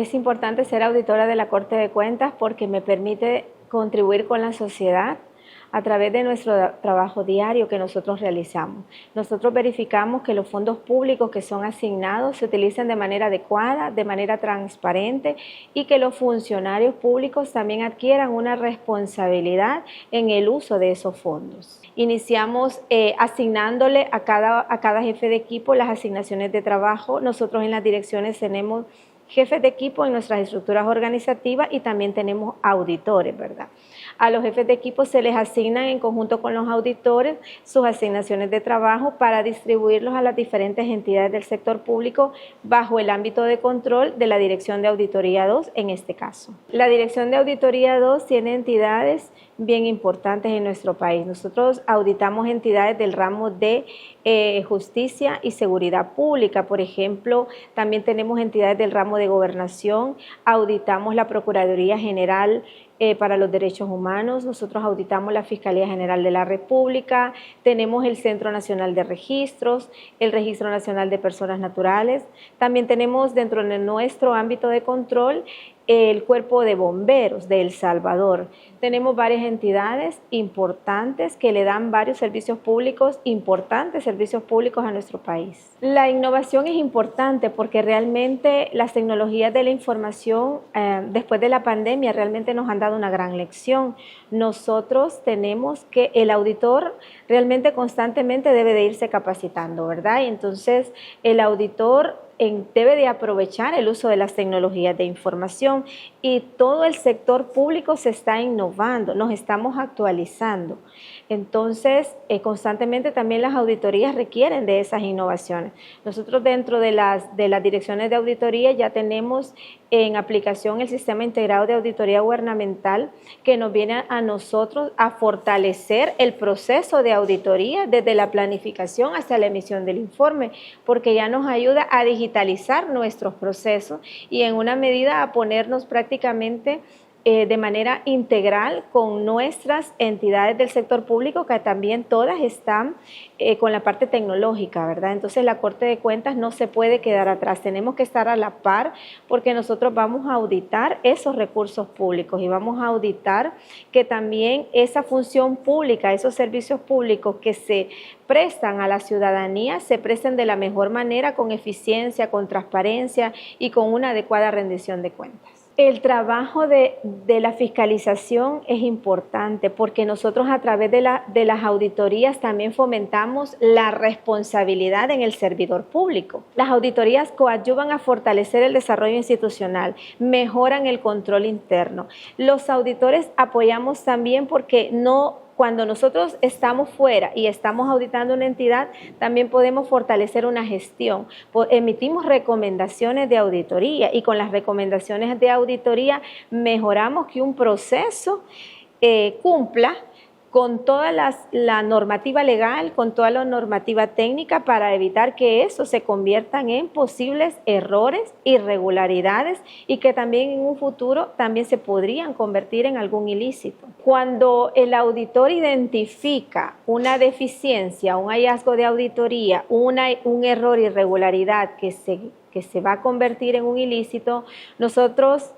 es importante ser auditora de la Corte de Cuentas porque me permite contribuir con la sociedad a través de nuestro trabajo diario que nosotros realizamos. Nosotros verificamos que los fondos públicos que son asignados se utilicen de manera adecuada, de manera transparente y que los funcionarios públicos también adquieran una responsabilidad en el uso de esos fondos. Iniciamos asignándole a cada jefe de equipo las asignaciones de trabajo. Nosotros en las direcciones tenemos jefes de equipo en nuestras estructuras organizativas y también tenemos auditores, ¿verdad? A los jefes de equipo se les asignan en conjunto con los auditores sus asignaciones de trabajo para distribuirlos a las diferentes entidades del sector público bajo el ámbito de control de la Dirección de Auditoría 2 en este caso. La Dirección de Auditoría 2 tiene entidades bien importantes en nuestro país. Nosotros auditamos entidades del ramo de justicia y seguridad pública, por ejemplo, también tenemos entidades del ramo de gobernación, auditamos la Procuraduría General para los Derechos Humanos, nosotros auditamos la Fiscalía General de la República, tenemos el Centro Nacional de Registros, el Registro Nacional de Personas Naturales, también tenemos dentro de nuestro ámbito de control el Cuerpo de Bomberos de El Salvador. Tenemos varias entidades importantes que le dan varios servicios públicos, importantes servicios públicos a nuestro país. La innovación es importante porque realmente las tecnologías de la información después de la pandemia realmente nos han dado una gran lección. Nosotros tenemos que el auditor realmente constantemente debe de irse capacitando, ¿verdad? Y entonces el auditor debe de aprovechar el uso de las tecnologías de información y todo el sector público se está innovando, nos estamos actualizando. Entonces, constantemente también las auditorías requieren de esas innovaciones. Nosotros dentro de las direcciones de auditoría ya tenemos en aplicación el Sistema Integrado de Auditoría Gubernamental que nos viene a nosotros a fortalecer el proceso de auditoría desde la planificación hasta la emisión del informe, porque ya nos ayuda a digitalizar nuestros procesos y en una medida a ponernos prácticamente de manera integral con nuestras entidades del sector público que también todas están con la parte tecnológica, ¿verdad? Entonces la Corte de Cuentas no se puede quedar atrás, tenemos que estar a la par porque nosotros vamos a auditar esos recursos públicos y vamos a auditar que también esa función pública, esos servicios públicos que se prestan a la ciudadanía, se presten de la mejor manera, con eficiencia, con transparencia y con una adecuada rendición de cuentas. El trabajo de la fiscalización es importante porque nosotros a través de las auditorías también fomentamos la responsabilidad en el servidor público. Las auditorías coadyuvan a fortalecer el desarrollo institucional, mejoran el control interno. Los auditores apoyamos también porque cuando nosotros estamos fuera y estamos auditando una entidad, también podemos fortalecer una gestión. Emitimos recomendaciones de auditoría y con las recomendaciones de auditoría mejoramos que un proceso cumpla con toda la normativa legal, con toda la normativa técnica para evitar que eso se conviertan en posibles errores, irregularidades y que también en un futuro también se podrían convertir en algún ilícito. Cuando el auditor identifica una deficiencia, un hallazgo de auditoría, un error, irregularidad que se va a convertir en un ilícito, nosotros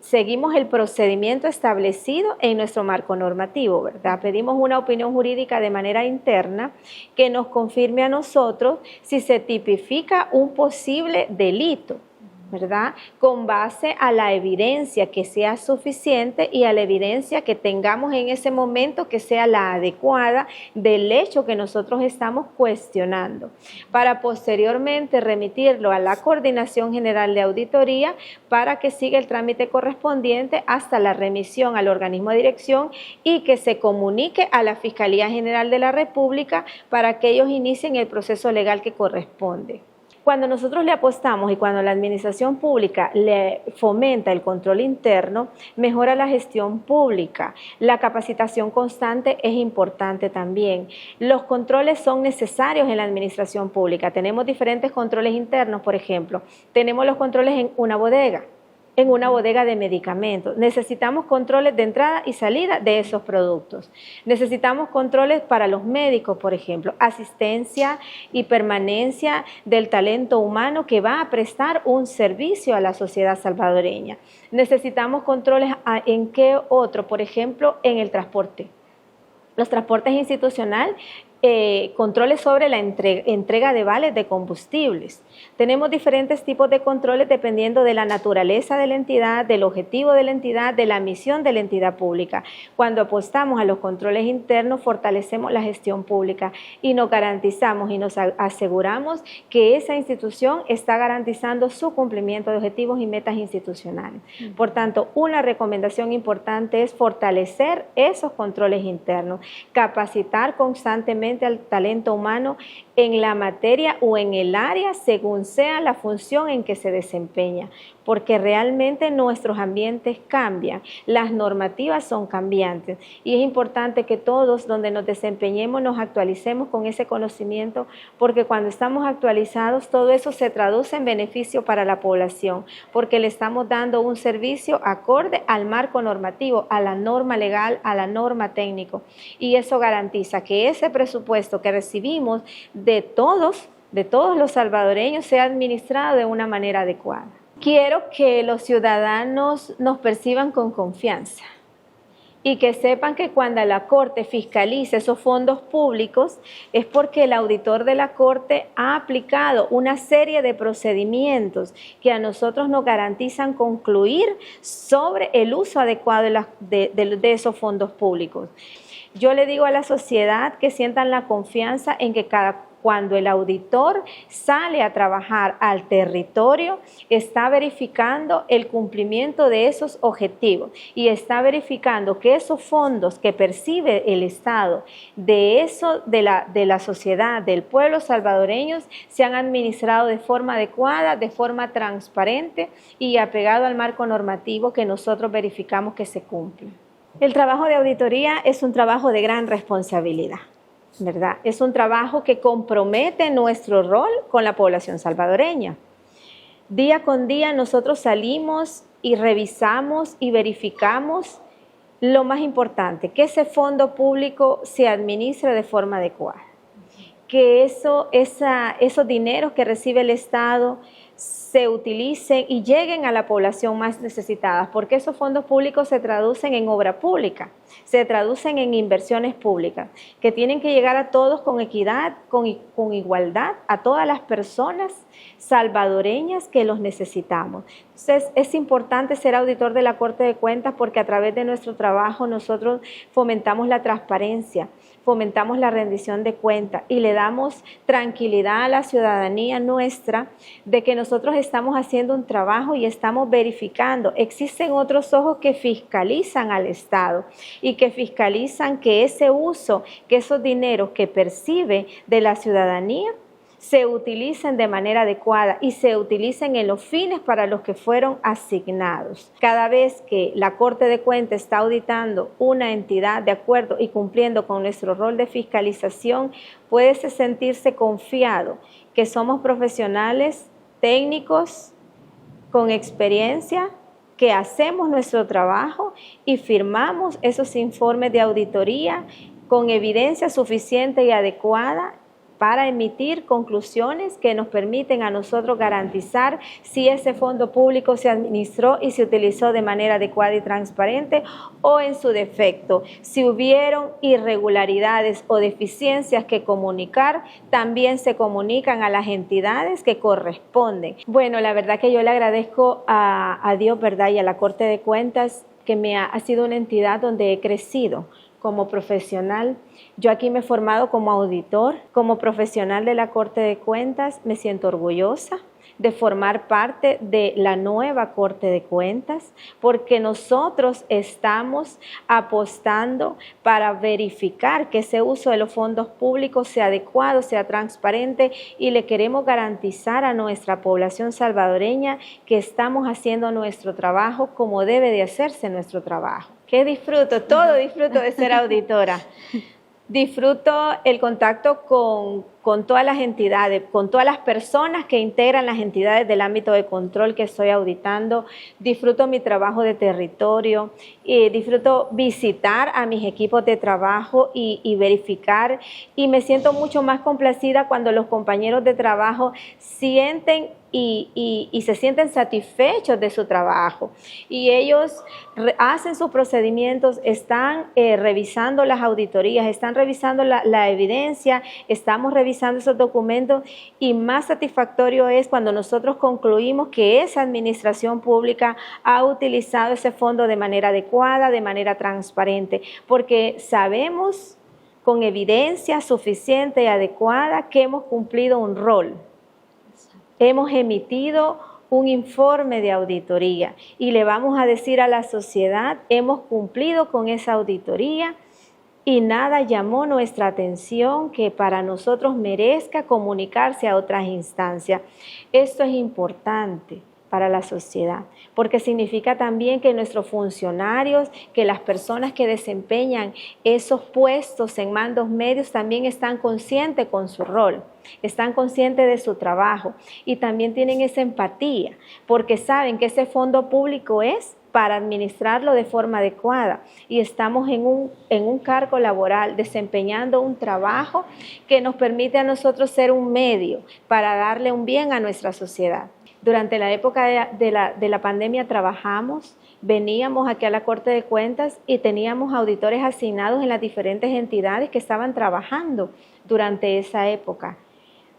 seguimos el procedimiento establecido en nuestro marco normativo, ¿verdad? Pedimos una opinión jurídica de manera interna que nos confirme a nosotros si se tipifica un posible delito, ¿verdad? Con base a la evidencia que sea suficiente y a la evidencia que tengamos en ese momento que sea la adecuada del hecho que nosotros estamos cuestionando, para posteriormente remitirlo a la Coordinación General de Auditoría para que siga el trámite correspondiente hasta la remisión al organismo de dirección y que se comunique a la Fiscalía General de la República para que ellos inicien el proceso legal que corresponde. Cuando nosotros le apostamos y cuando la administración pública le fomenta el control interno, mejora la gestión pública. La capacitación constante es importante también. Los controles son necesarios en la administración pública. Tenemos diferentes controles internos, por ejemplo. Tenemos los controles en una bodega, en una bodega de medicamentos. Necesitamos controles de entrada y salida de esos productos. Necesitamos controles para los médicos, por ejemplo, asistencia y permanencia del talento humano que va a prestar un servicio a la sociedad salvadoreña. Necesitamos controles en qué otro, por ejemplo, en el transporte. Los transportes institucionales, controles sobre la entrega de vales de combustibles. Tenemos diferentes tipos de controles dependiendo de la naturaleza de la entidad, del objetivo de la entidad, de la misión de la entidad pública. Cuando apostamos a los controles internos, fortalecemos la gestión pública y nos garantizamos y nos aseguramos que esa institución está garantizando su cumplimiento de objetivos y metas institucionales. Por tanto, una recomendación importante es fortalecer esos controles internos, capacitar constantemente al talento humano en la materia o en el área según sea la función en que se desempeña, porque realmente nuestros ambientes cambian, las normativas son cambiantes y es importante que todos donde nos desempeñemos nos actualicemos con ese conocimiento, porque cuando estamos actualizados todo eso se traduce en beneficio para la población, porque le estamos dando un servicio acorde al marco normativo, a la norma legal, a la norma técnico, y eso garantiza que ese presupuesto que recibimos de todos los salvadoreños sea administrado de una manera adecuada. Quiero que los ciudadanos nos perciban con confianza y que sepan que cuando la Corte fiscaliza esos fondos públicos es porque el auditor de la Corte ha aplicado una serie de procedimientos que a nosotros nos garantizan concluir sobre el uso adecuado de esos fondos públicos. Yo le digo a la sociedad que sientan la confianza en que cuando el auditor sale a trabajar al territorio, está verificando el cumplimiento de esos objetivos y está verificando que esos fondos que percibe el Estado de la sociedad, del pueblo salvadoreño, se han administrado de forma adecuada, de forma transparente y apegado al marco normativo que nosotros verificamos que se cumple. El trabajo de auditoría es un trabajo de gran responsabilidad, ¿verdad? Es un trabajo que compromete nuestro rol con la población salvadoreña. Día con día nosotros salimos y revisamos y verificamos lo más importante, que ese fondo público se administre de forma adecuada, que esos dineros que recibe el Estado se utilicen y lleguen a la población más necesitada, porque esos fondos públicos se traducen en obra pública, se traducen en inversiones públicas, que tienen que llegar a todos con equidad, con igualdad, a todas las personas salvadoreñas que los necesitamos. Entonces, es importante ser auditor de la Corte de Cuentas porque a través de nuestro trabajo nosotros fomentamos la transparencia, fomentamos la rendición de cuentas y le damos tranquilidad a la ciudadanía nuestra de que nosotros estamos haciendo un trabajo y estamos verificando. Existen otros ojos que fiscalizan al Estado y que fiscalizan que ese uso, que esos dineros que percibe de la ciudadanía se utilicen de manera adecuada y se utilicen en los fines para los que fueron asignados. Cada vez que la Corte de Cuentas está auditando una entidad de acuerdo y cumpliendo con nuestro rol de fiscalización, puede sentirse confiado que somos profesionales, técnicos, con experiencia, que hacemos nuestro trabajo y firmamos esos informes de auditoría con evidencia suficiente y adecuada para emitir conclusiones que nos permiten a nosotros garantizar si ese fondo público se administró y se utilizó de manera adecuada y transparente o en su defecto. Si hubieron irregularidades o deficiencias que comunicar, también se comunican a las entidades que corresponden. Bueno, la verdad que yo le agradezco a Dios, ¿verdad? Y a la Corte de Cuentas que ha sido una entidad donde he crecido como profesional. Yo aquí me he formado como auditor, como profesional de la Corte de Cuentas. Me siento orgullosa de formar parte de la nueva Corte de Cuentas, porque nosotros estamos apostando para verificar que ese uso de los fondos públicos sea adecuado, sea transparente, y le queremos garantizar a nuestra población salvadoreña que estamos haciendo nuestro trabajo como debe de hacerse nuestro trabajo. ¿Qué disfruto? Todo disfruto de ser auditora. Disfruto el contacto con todas las entidades, con todas las personas que integran las entidades del ámbito de control que estoy auditando. Disfruto mi trabajo de territorio, disfruto visitar a mis equipos de trabajo y verificar, y me siento mucho más complacida cuando los compañeros de trabajo sienten y se sienten satisfechos de su trabajo, y ellos hacen sus procedimientos, están revisando las auditorías, están revisando la evidencia, estamos revisando esos documentos, y más satisfactorio es cuando nosotros concluimos que esa administración pública ha utilizado ese fondo de manera adecuada, de manera transparente, porque sabemos con evidencia suficiente y adecuada que hemos cumplido un rol. Hemos emitido un informe de auditoría y le vamos a decir a la sociedad, hemos cumplido con esa auditoría y nada llamó nuestra atención que para nosotros merezca comunicarse a otras instancias. Esto es importante para la sociedad, porque significa también que nuestros funcionarios, que las personas que desempeñan esos puestos en mandos medios también están conscientes con su rol, están conscientes de su trabajo y también tienen esa empatía, porque saben que ese fondo público es para administrarlo de forma adecuada y estamos en un cargo laboral desempeñando un trabajo que nos permite a nosotros ser un medio para darle un bien a nuestra sociedad. Durante la época de la pandemia trabajamos, veníamos aquí a la Corte de Cuentas y teníamos auditores asignados en las diferentes entidades que estaban trabajando durante esa época.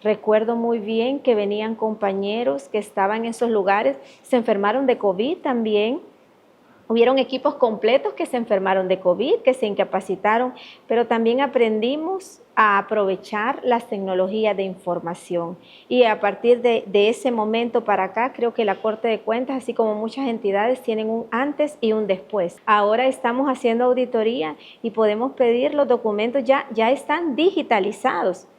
Recuerdo muy bien que venían compañeros que estaban en esos lugares, se enfermaron de COVID también. Hubieron equipos completos que se enfermaron de COVID, que se incapacitaron, pero también aprendimos a aprovechar las tecnologías de información. Y a partir de ese momento para acá, creo que la Corte de Cuentas, así como muchas entidades, tienen un antes y un después. Ahora estamos haciendo auditoría y podemos pedir los documentos, ya están digitalizados.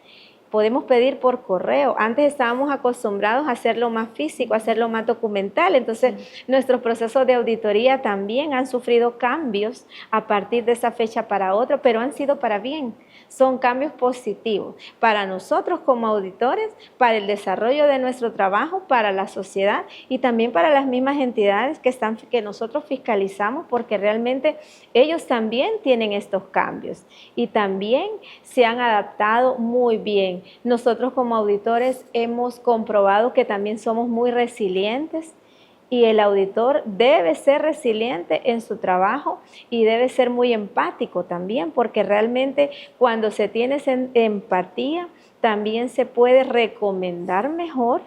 Podemos pedir por correo. Antes estábamos acostumbrados a hacerlo más físico, a hacerlo más documental. Entonces, nuestros procesos de auditoría también han sufrido cambios a partir de esa fecha para otra, pero han sido para bien. Son cambios positivos para nosotros como auditores, para el desarrollo de nuestro trabajo, para la sociedad y también para las mismas entidades que nosotros fiscalizamos, porque realmente ellos también tienen estos cambios y también se han adaptado muy bien. Nosotros como auditores hemos comprobado que también somos muy resilientes y el auditor debe ser resiliente en su trabajo y debe ser muy empático también, porque realmente cuando se tiene esa empatía también se puede recomendar mejor,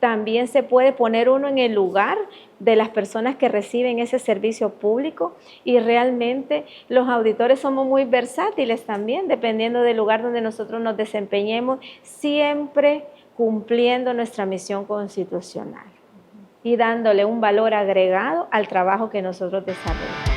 también se puede poner uno en el lugar de las personas que reciben ese servicio público y realmente los auditores somos muy versátiles también, dependiendo del lugar donde nosotros nos desempeñemos, siempre cumpliendo nuestra misión constitucional y dándole un valor agregado al trabajo que nosotros desarrollamos.